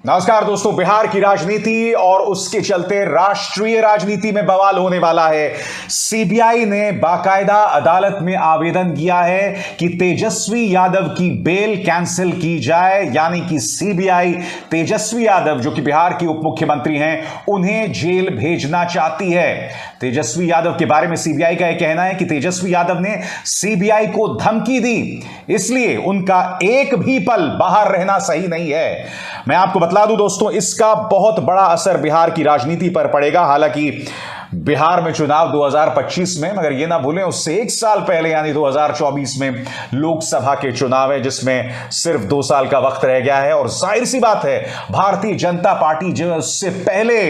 नमस्कार दोस्तों, बिहार की राजनीति और उसके चलते राष्ट्रीय राजनीति में बवाल होने वाला है। सीबीआई ने बाकायदा अदालत में आवेदन किया है कि तेजस्वी यादव की बेल कैंसिल की जाए, यानी कि सीबीआई तेजस्वी यादव जो कि बिहार के उप मुख्यमंत्री हैं उन्हें जेल भेजना चाहती है। तेजस्वी यादव के बारे में सीबीआई का यह कहना है कि तेजस्वी यादव ने सीबीआई को धमकी दी, इसलिए उनका एक भी पल बाहर रहना सही नहीं है। मैं आपको बता दूं दोस्तों, इसका बहुत बड़ा असर बिहार की राजनीति पर पड़ेगा। हालांकि बिहार में चुनाव 2025 में, मगर यह ना भूलें उससे एक साल पहले यानी 2024 में लोकसभा के चुनाव है, जिसमें सिर्फ 2 साल का वक्त रह गया है। और जाहिर सी बात है, भारतीय जनता पार्टी जो उससे पहले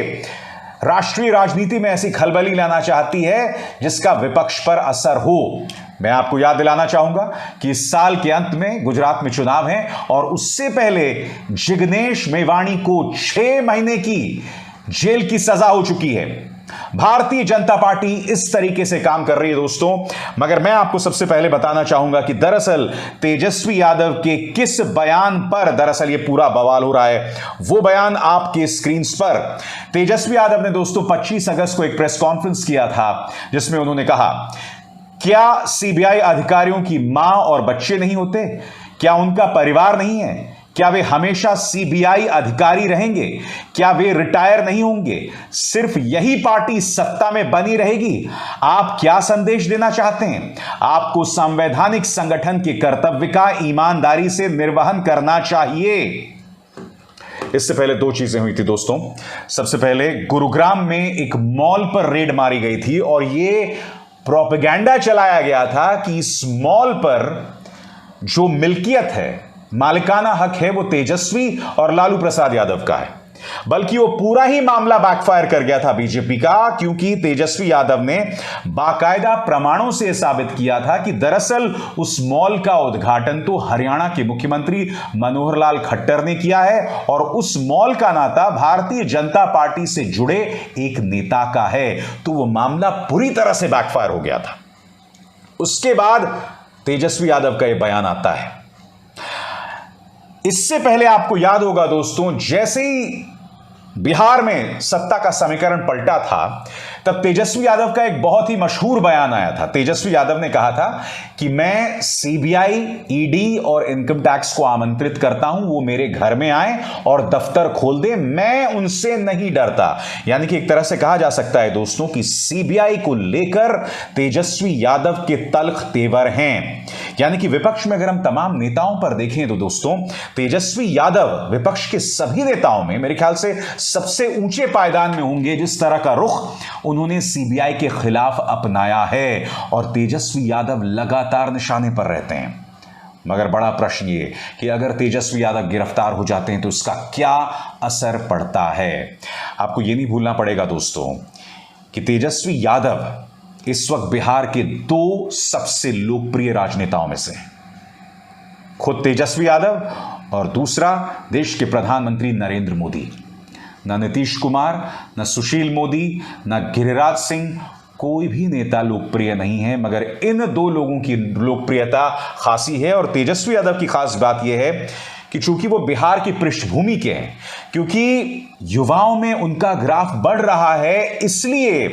राष्ट्रीय राजनीति में ऐसी खलबली लाना चाहती है जिसका विपक्ष पर असर हो। मैं आपको याद दिलाना चाहूंगा कि इस साल के अंत में गुजरात में चुनाव है और उससे पहले जिग्नेश मेवाणी को 6 महीने की जेल की सजा हो चुकी है। भारतीय जनता पार्टी इस तरीके से काम कर रही है दोस्तों। मगर मैं आपको सबसे पहले बताना चाहूंगा कि दरअसल तेजस्वी यादव के किस बयान पर दरअसल ये पूरा बवाल हो रहा है। वो बयान आपके स्क्रीन पर। तेजस्वी यादव ने दोस्तों 25 अगस्त को एक प्रेस कॉन्फ्रेंस किया था, जिसमें उन्होंने कहा, क्या सीबीआई अधिकारियों की मां और बच्चे नहीं होते? क्या उनका परिवार नहीं है? क्या वे हमेशा सीबीआई अधिकारी रहेंगे? क्या वे रिटायर नहीं होंगे? सिर्फ यही पार्टी सत्ता में बनी रहेगी? आप क्या संदेश देना चाहते हैं? आपको संवैधानिक संगठन के कर्तव्य का ईमानदारी से निर्वहन करना चाहिए। इससे पहले 2 चीजें हुई थी दोस्तों। सबसे पहले गुरुग्राम में एक मॉल पर रेड मारी गई थी और यह प्रोपेगेंडा चलाया गया था कि इस मॉल पर जो मिल्कियत है, मालिकाना हक है, वो तेजस्वी और लालू प्रसाद यादव का है। बल्कि वो पूरा ही मामला बैकफायर कर गया था बीजेपी का, क्योंकि तेजस्वी यादव ने बाकायदा प्रमाणों से साबित किया था कि दरअसल उस मॉल का उद्घाटन तो हरियाणा के मुख्यमंत्री मनोहर लाल खट्टर ने किया है और उस मॉल का नाता भारतीय जनता पार्टी से जुड़े एक नेता का है। तो वो मामला पूरी तरह से बैकफायर हो गया था। उसके बाद तेजस्वी यादव का यह बयान आता है। इससे पहले आपको याद होगा दोस्तों, जैसे ही बिहार में सत्ता का समीकरण पलटा था, तब तेजस्वी यादव का एक बहुत ही मशहूर बयान आया था। तेजस्वी यादव ने कहा था कि मैं सीबीआई, ईडी और इनकम टैक्स को आमंत्रित करता हूं, वो मेरे घर में आए और दफ्तर खोल दे, मैं उनसे नहीं डरता। यानी कि एक तरह से कहा जा सकता है दोस्तों कि सीबीआई को लेकर तेजस्वी यादव के तल्ख तेवर हैं। यानी कि विपक्ष में अगर हम तमाम नेताओं पर देखें तो दोस्तों, तेजस्वी यादव विपक्ष के सभी नेताओं में मेरे ख्याल से सबसे ऊंचे पायदान में होंगे जिस तरह का रुख उन्होंने सीबीआई के खिलाफ अपनाया है। और तेजस्वी यादव लगातार निशाने पर रहते हैं। मगर बड़ा प्रश्न ये कि अगर तेजस्वी यादव गिरफ्तार हो जाते हैं तो इसका क्या असर पड़ता है। आपको यह नहीं भूलना पड़ेगा दोस्तों कि तेजस्वी यादव इस वक्त बिहार के 2 सबसे लोकप्रिय राजनेताओं में से, खुद तेजस्वी यादव और दूसरा देश के प्रधानमंत्री नरेंद्र मोदी। न नीतीश कुमार, न सुशील मोदी, न गिरिराज सिंह, कोई भी नेता लोकप्रिय नहीं है, मगर इन 2 लोगों की लोकप्रियता खासी है। और तेजस्वी यादव की खास बात यह है कि चूंकि वो बिहार की पृष्ठभूमि के हैं, क्योंकि युवाओं में उनका ग्राफ बढ़ रहा है, इसलिए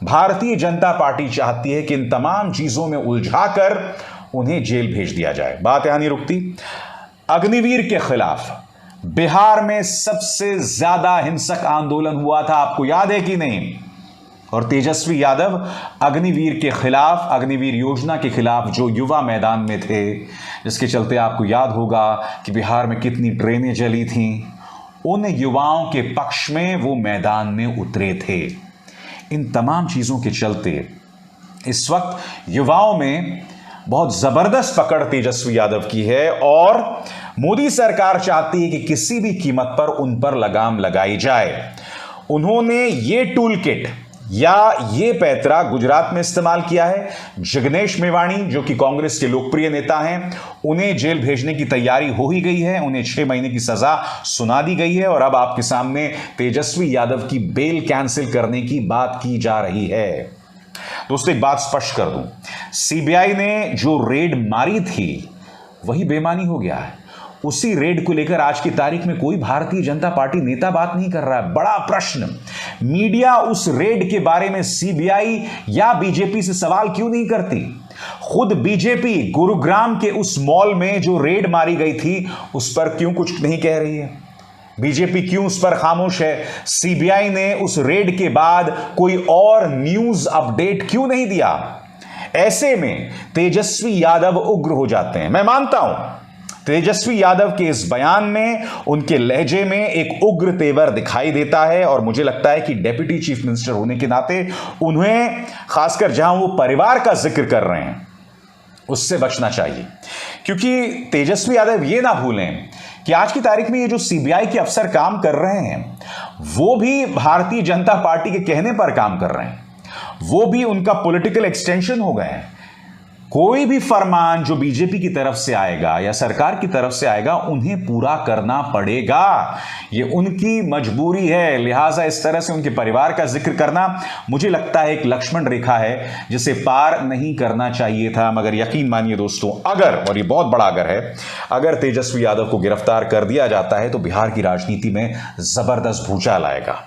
भारतीय जनता पार्टी चाहती है कि इन तमाम चीजों में उलझाकर उन्हें जेल भेज दिया जाए। बात यहां नहीं रुकती। अग्निवीर के खिलाफ बिहार में सबसे ज्यादा हिंसक आंदोलन हुआ था, आपको याद है कि नहीं? और तेजस्वी यादव अग्निवीर के खिलाफ, अग्निवीर योजना के खिलाफ जो युवा मैदान में थे, जिसके चलते आपको याद होगा कि बिहार में कितनी ट्रेनें जली थीं, उन युवाओं के पक्ष में वो मैदान में उतरे थे। इन तमाम चीजों के चलते इस वक्त युवाओं में बहुत जबरदस्त पकड़ तेजस्वी यादव की है और मोदी सरकार चाहती है कि किसी भी कीमत पर उन पर लगाम लगाई जाए। उन्होंने ये टूल किट या ये पैतरा गुजरात में इस्तेमाल किया है। जिग्नेश मेवाणी जो कि कांग्रेस के लोकप्रिय नेता हैं, उन्हें जेल भेजने की तैयारी हो ही गई है, उन्हें 6 महीने की सजा सुना दी गई है और अब आपके सामने तेजस्वी यादव की बेल कैंसिल करने की बात की जा रही है। दोस्तों एक बात स्पष्ट कर दूं, सीबीआई ने जो रेड मारी थी वही बेईमानी हो गया है। उसी रेड को लेकर आज की तारीख में कोई भारतीय जनता पार्टी नेता बात नहीं कर रहा है। बड़ा प्रश्न, मीडिया उस रेड के बारे में सीबीआई या बीजेपी से सवाल क्यों नहीं करती? खुद बीजेपी गुरुग्राम के उस मॉल में जो रेड मारी गई थी उस पर क्यों कुछ नहीं कह रही है? बीजेपी क्यों उस पर खामोश है? सीबीआई ने उस रेड के बाद कोई और न्यूज अपडेट क्यों नहीं दिया? ऐसे में तेजस्वी यादव उग्र हो जाते हैं। मैं मानता हूं तेजस्वी यादव के इस बयान में, उनके लहजे में एक उग्र तेवर दिखाई देता है और मुझे लगता है कि डेप्यूटी चीफ मिनिस्टर होने के नाते उन्हें, खासकर जहां वो परिवार का जिक्र कर रहे हैं, उससे बचना चाहिए। क्योंकि तेजस्वी यादव ये ना भूलें कि आज की तारीख में ये जो सीबीआई के अफसर काम कर रहे हैं वो भी भारतीय जनता पार्टी के कहने पर काम कर रहे हैं, वो भी उनका पॉलिटिकल एक्सटेंशन हो गए हैं। कोई भी फरमान जो बीजेपी की तरफ से आएगा या सरकार की तरफ से आएगा उन्हें पूरा करना पड़ेगा, ये उनकी मजबूरी है। लिहाजा इस तरह से उनके परिवार का जिक्र करना मुझे लगता है एक लक्ष्मण रेखा है जिसे पार नहीं करना चाहिए था। मगर यकीन मानिए दोस्तों, अगर, और ये बहुत बड़ा अगर है, अगर तेजस्वी यादव को गिरफ्तार कर दिया जाता है तो बिहार की राजनीति में जबरदस्त भूचाल आएगा।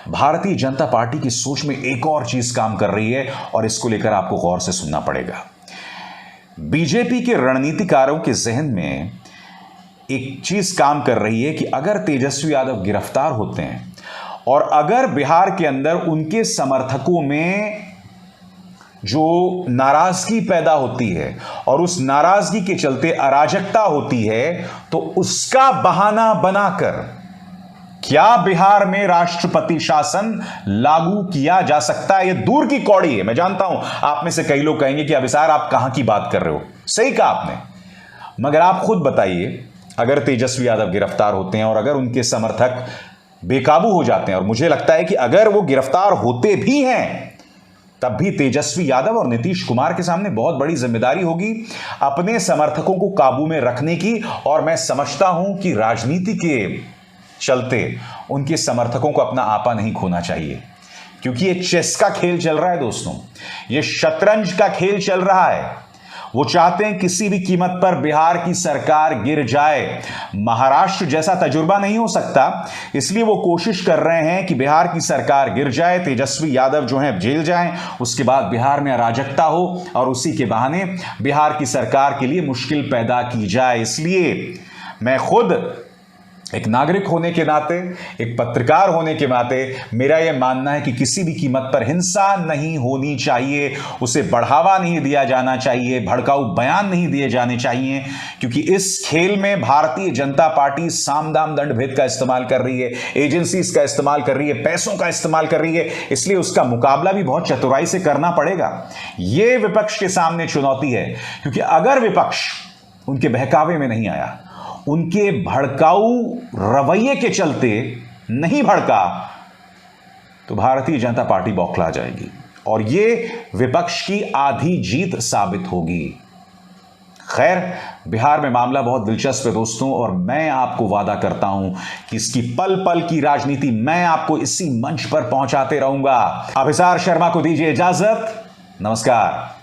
भारतीय जनता पार्टी की सोच में एक और चीज काम कर रही है और इसको लेकर आपको गौर से सुनना पड़ेगा। बीजेपी के रणनीतिकारों के जहन में एक चीज काम कर रही है कि अगर तेजस्वी यादव गिरफ्तार होते हैं और अगर बिहार के अंदर उनके समर्थकों में जो नाराजगी पैदा होती है और उस नाराजगी के चलते अराजकता होती है तो उसका बहाना बनाकर क्या बिहार में राष्ट्रपति शासन लागू किया जा सकता है? यह दूर की कौड़ी है। मैं जानता हूं आप में से कई लोग कहेंगे कि अभिसार आप कहां की बात कर रहे हो। सही कहा आपने, मगर आप खुद बताइए, अगर तेजस्वी यादव गिरफ्तार होते हैं और अगर उनके समर्थक बेकाबू हो जाते हैं, और मुझे लगता है कि अगर वो गिरफ्तार होते भी हैं तब भी तेजस्वी यादव और नीतीश कुमार के सामने बहुत बड़ी जिम्मेदारी होगी अपने समर्थकों को काबू में रखने की। और मैं समझता हूं कि राजनीति के चलते उनके समर्थकों को अपना आपा नहीं खोना चाहिए, क्योंकि ये चेस का खेल चल रहा है दोस्तों, ये शतरंज का खेल चल रहा है। वो चाहते हैं किसी भी कीमत पर बिहार की सरकार गिर जाए। महाराष्ट्र जैसा तजुर्बा नहीं हो सकता, इसलिए वो कोशिश कर रहे हैं कि बिहार की सरकार गिर जाए, तेजस्वी यादव जो हैं जेल जाएं, उसके बाद बिहार में अराजकता हो और उसी के बहाने बिहार की सरकार के लिए मुश्किल पैदा की जाए। इसलिए मैं खुद एक नागरिक होने के नाते, एक पत्रकार होने के नाते, मेरा यह मानना है कि किसी भी कीमत पर हिंसा नहीं होनी चाहिए, उसे बढ़ावा नहीं दिया जाना चाहिए, भड़काऊ बयान नहीं दिए जाने चाहिए, क्योंकि इस खेल में भारतीय जनता पार्टी साम दाम दंड भेद का इस्तेमाल कर रही है, एजेंसीज का इस्तेमाल कर रही है, पैसों का इस्तेमाल कर रही है। इसलिए उसका मुकाबला भी बहुत चतुराई से करना पड़ेगा। यह विपक्ष के सामने चुनौती है, क्योंकि अगर विपक्ष उनके बहकावे में नहीं आया, उनके भड़काऊ रवैये के चलते नहीं भड़का, तो भारतीय जनता पार्टी बौखला जाएगी और यह विपक्ष की आधी जीत साबित होगी। खैर, बिहार में मामला बहुत दिलचस्प है दोस्तों, और मैं आपको वादा करता हूं कि इसकी पल पल की राजनीति मैं आपको इसी मंच पर पहुंचाते रहूंगा। अभिसार शर्मा को दीजिए इजाजत। नमस्कार।